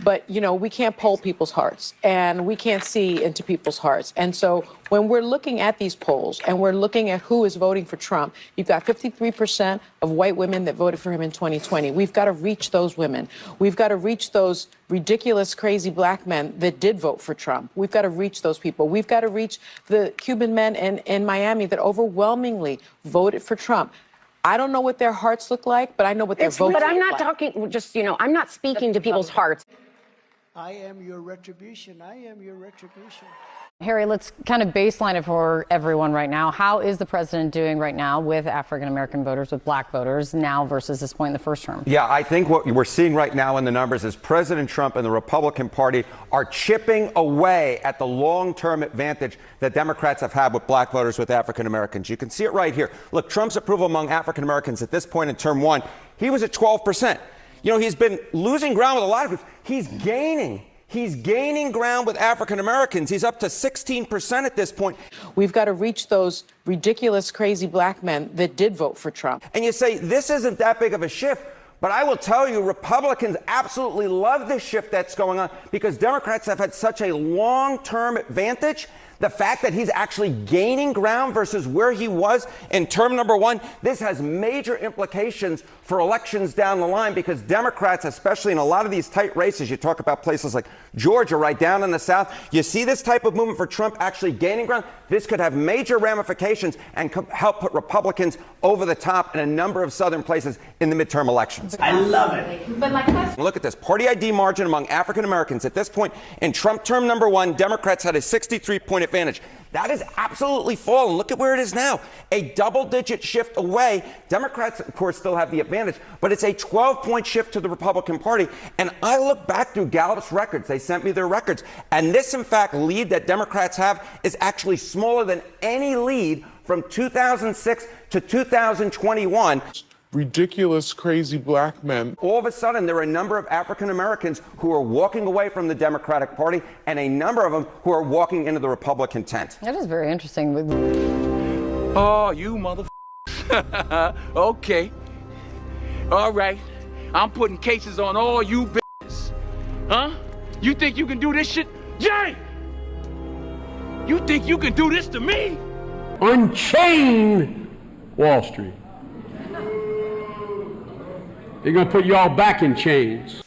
But, you know, we can't poll people's hearts, and we can't see into people's hearts. And so when we're looking at these polls and we're looking at who is voting for Trump, you've got 53% of white women that voted for him in 2020. We've got to reach those women. We've got to reach those ridiculous, crazy black men that did vote for Trump. We've got to reach those people. We've got to reach the Cuban men in Miami that overwhelmingly voted for Trump. I don't know what their hearts look like, but I know what their votes look like. But I'm not talking, just, you know, I'm not speaking to people's hearts. I am your retribution. I am your retribution. Harry, let's kind of baseline it for everyone right now. How is the president doing right now with African-American voters, with black voters now versus this point in the first term? Yeah, I think what we're seeing right now in the numbers is President Trump and the Republican Party are chipping away at the long-term advantage that Democrats have had with black voters, with African-Americans. You can see it right here. Look, Trump's approval among African-Americans at this point in term one, he was at 12%. You know, he's been losing ground with a lot of groups. He's gaining ground with African Americans. He's up to 16% at this point. We've got to reach those ridiculous, crazy black men that did vote for Trump. And you say, this isn't that big of a shift. But I will tell you, Republicans absolutely love this shift that's going on because Democrats have had such a long-term advantage. The fact that he's actually gaining ground versus where he was in term number one, this has major implications for elections down the line because Democrats, especially in a lot of these tight races, you talk about places like Georgia, right down in the South, you see this type of movement for Trump actually gaining ground. This could have major ramifications and help put Republicans over the top in a number of southern places in the midterm elections. I love it. But my question— Look at this party ID margin among African Americans. At this point in Trump term number one, Democrats had a 63-point advantage. That is absolutely fallen. Look at where it is now. A double-digit shift away. Democrats, of course, still have the advantage, but it's a 12-point shift to the Republican Party. And I look back through Gallup's records. They sent me their records. And this, in fact, lead that Democrats have is actually smaller than any lead from 2006 to 2021. Ridiculous, crazy black men. All of a sudden, there are a number of African Americans who are walking away from the Democratic Party and a number of them who are walking into the Republican tent. That is very interesting. Oh, you mother. Okay. All right. I'm putting cases on all you bitches. Huh? You think you can do this shit? Jay! You think you can do this to me? Unchain Wall Street. They're going to put you all back in chains.